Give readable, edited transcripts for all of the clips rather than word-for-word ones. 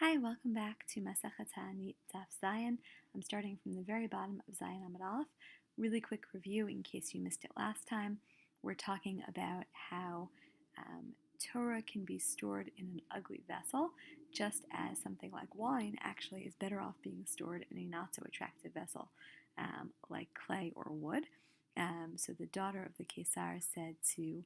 Hi, welcome back to Masechet Ta'anit Daf Zayin. I'm starting from the very bottom of Zayin Amud Aleph. Really quick review in case you missed it last time. We're talking about how Torah can be stored in an ugly vessel, just as something like wine actually is better off being stored in a not so attractive vessel, like clay or wood. So the daughter of the Kesar said to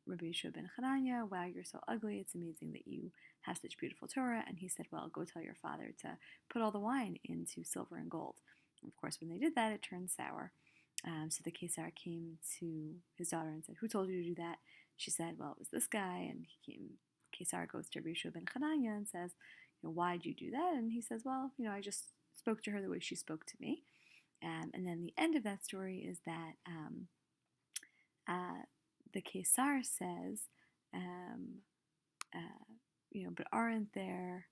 Rabbi Yeshua ben Chananya, "Wow, you're so ugly. It's amazing that you have such beautiful Torah." And he said, "Well, go tell your father to put all the wine into silver and gold." And of course, when they did that, it turned sour. So the Kesar came to his daughter and said, "Who told you to do that?" She said, "Well, it was this guy." And Kesar goes to Rabbi Yeshua ben Chananya and says, "Why did you do that?" And he says, "Well, I just spoke to her the way she spoke to me." And then the end of that story is that the Kesar says, um, but aren't there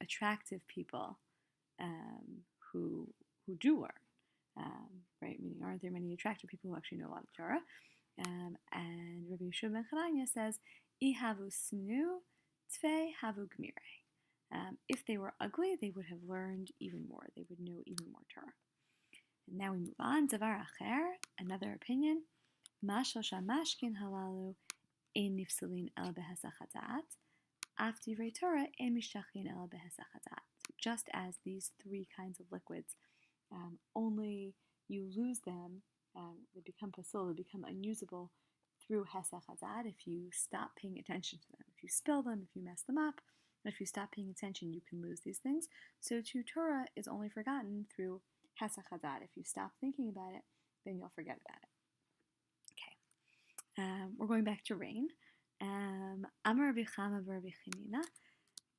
attractive people who do learn, right? Meaning, aren't there many attractive people who actually know a lot of Torah? And Rabbi Yeshua ben Chananya says, "Ihavu snu tfei havu gmire." If they were ugly, they would have learned even more. They would know even more Torah. And now we move on. Davar acher, another opinion. Mashal shamashkin halalu ein nifsalin el behesach hadat. After Torah, ein mishtachin el behesach hadat. Just as these three kinds of liquids, only you lose them, they become pasul, they become unusable through hesach hadat if you stop paying attention to them. If you spill them, if you mess them up, if you stop paying attention, you can lose these things. So too, Torah is only forgotten through hesach hadat. If you stop thinking about it, then you'll forget about it. Okay. We're going back to rain. Amar Rabbi Chama v'Rabbi Chanina,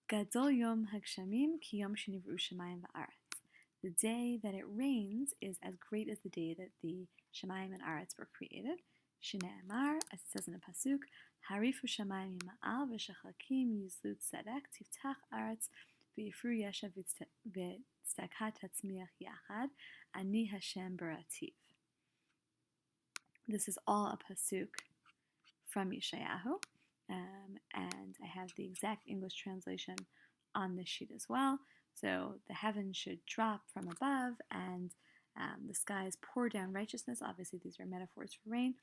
Gadol Yom Hagshamim ki Yom Shenivru Shemayim v'Aretz. The day that it rains is as great as the day that the Shemayim and Aretz were created. Shne'emar, as it says in a pasuk, Harifu Shemayim Yima'al v'Shachakim Yizlu Tzedek Tiftach Aretz v'Yifru Yeshav v'Tzedakah Tatzmiach Yachad Ani Hashem Barativ. This is all a pasuk from Yeshayahu. And I have the exact English translation on this sheet as well. So the heavens should drop from above, and the skies pour down righteousness. Obviously, these are metaphors for rain.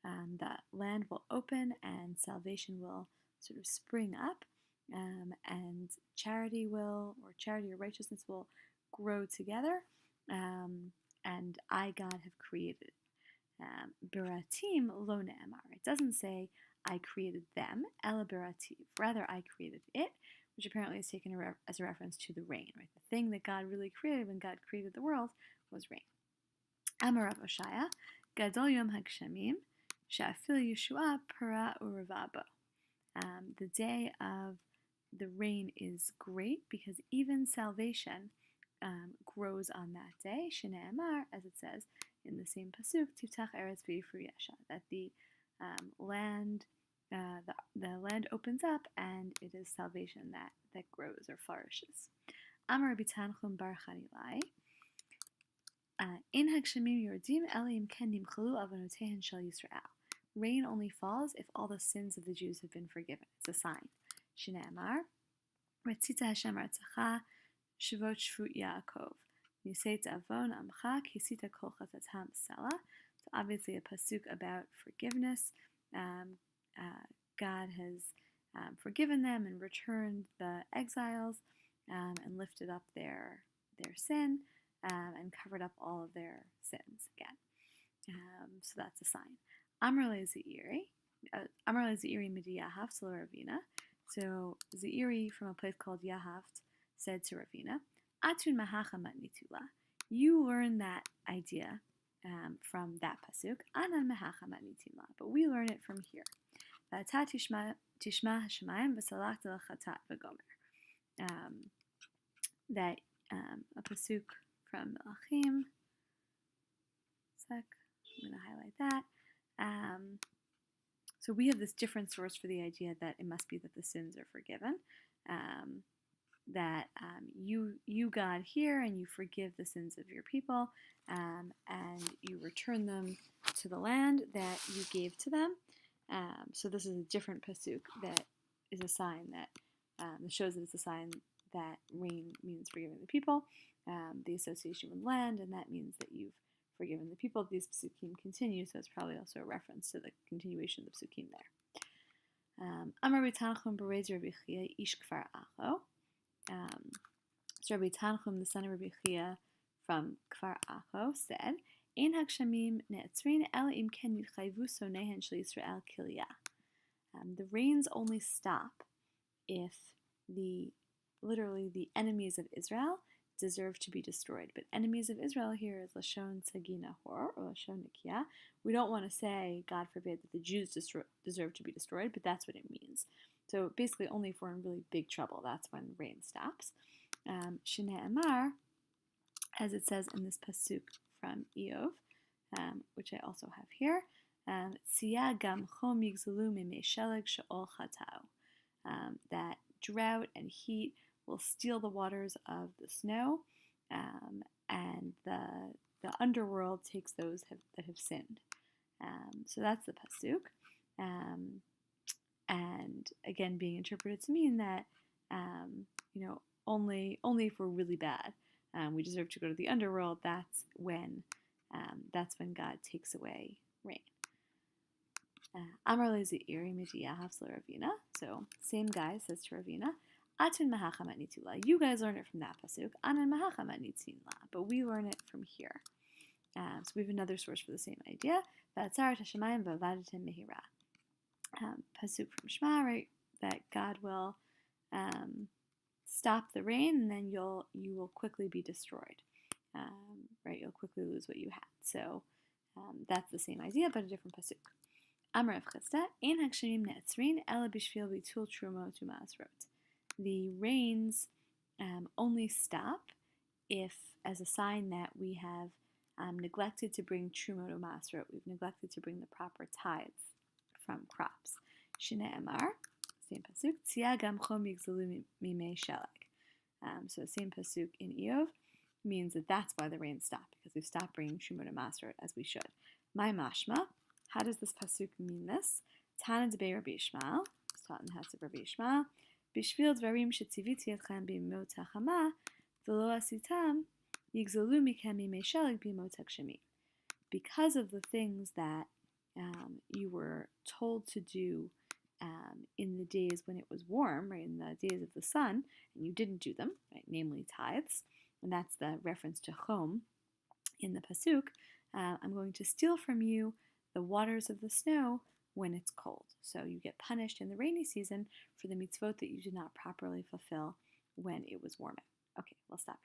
The land will open, and salvation will sort of spring up, and charity or righteousness will grow together. And I, God, have created. Beratim lo ne'emar. It doesn't say I created them, ela berativ. Rather, I created it, which apparently is taken as a reference to the rain. Right, the thing that God really created when God created the world was rain. Amar Rav Oshaya, Gadol Yom Hagshamim, She'afil Yeshua Para Urevabo. The day of the rain is great because even salvation grows on that day. Shne'emar, as it says in the same pasuk, Tiftach Eretz v'Yifru Yesha, that the land opens up and it is salvation that grows or flourishes. Amar Rabbi Tanchum bar Chanilai, In Hagshamim Yordim Elim Ken Nimchalu Avonotehen Shel Yisrael. Rain only falls if all the sins of the Jews have been forgiven. It's a sign. Shne'emar, Retzita Hashem Artzacha Shavot Shvut Yaakov. Yiseit Avon Amcha Kisita Kol Chatatam Sela. So obviously a pasuk about forgiveness. God has forgiven them and returned the exiles and lifted up their sin and covered up all of their sins again. So that's a sign. Amar le Zeiri Midi Yahaft to Ravina. So Zeiri from a place called Yahaft said to Ravina, Atun mahacha matnitula. You learn that idea from that pasuk. Anan mahacha matnitula. But we learn it from here. V'ata tishma hashemayim v'salachta l'chatat v'gomer. That a pasuk from Melachim. I'm going to highlight that. So we have this different source for the idea that it must be that the sins are forgiven. That you, God, hear and you forgive the sins of your people, and you return them to the land that you gave to them. So this is a different pasuk that is a sign that This shows that it's a sign that rain means forgiving the people, the association with land, and that means that you've forgiven the people. These psukim continue, so it's probably also a reference to the continuation of the psukim there. Amar Rabbi Tanchum Berez Rabbi Chia Ish Kfar Acho. So Rabbi Tanchum, the son of Rabbi Chia from Kfar Acho, said, Ein hakshamim ne'etzrin el im ken yitchayvu sonehen shel Yisrael kilya. The rains only stop if literally the enemies of Israel deserve to be destroyed. But enemies of Israel here is Lashon Sagina Hor, or Lashon Nikia. We don't want to say, God forbid, that the Jews deserve to be destroyed, but that's what it means. So basically only if we're in really big trouble, that's when rain stops. Shnei Amar, as it says in this pasuk from Eov, which I also have here, Tzia gam chom yigzalu mimei sheleg she'ol chatau. That drought and heat will steal the waters of the snow, and the underworld takes those that have sinned. So that's the pasuk, and again being interpreted to mean that only if we're really bad, we deserve to go to the underworld. That's when God takes away rain. Amar leZe'iri midiyahav Ravina. So same guy says to Ravina, Atun mahachamat nitula. You guys learn it from that pasuk. Anan mahachamat nitzila. But we learn it from here. So we have another source for the same idea. V'atzarat hashamayim v'avadatim mehira. Pasuk from Shema, right? That God will stop the rain, and then you will quickly be destroyed. Right? You'll quickly lose what you had. So that's the same idea, but a different pasuk. Amar Rav Chisda, Ein hakshamim ne'etzrin ela b'shvil bitul trumot u'ma'asrot. The rains only stop if, as a sign that we have neglected to bring trumot u'ma'asrot, we've neglected to bring the proper tithes from crops. Shnei Amar, same pasuk, Tzia gam chom yigzalu mimei sheleg. So the same pasuk in Eov means that that's why the rains stop, because we've stopped bringing trumot u'ma'asrot as we should. My mashma. How does this pasuk mean this? Tana debei Rabbi Yishmael, it's taught in the house of Rabbi Yishmael. Bishvil dvarim shetziviti etchem b'imot hachama, v'lo asitam, yigzalu mikem mimei sheleg b'imot hagshami. Because of the things that you were told to do in the days when it was warm, right, in the days of the sun, and you didn't do them, right, namely tithes, and that's the reference to chom in the pasuk. I'm going to steal from you the waters of the snow when it's cold. So you get punished in the rainy season for the mitzvot that you did not properly fulfill when it was warming. Okay, we'll stop here.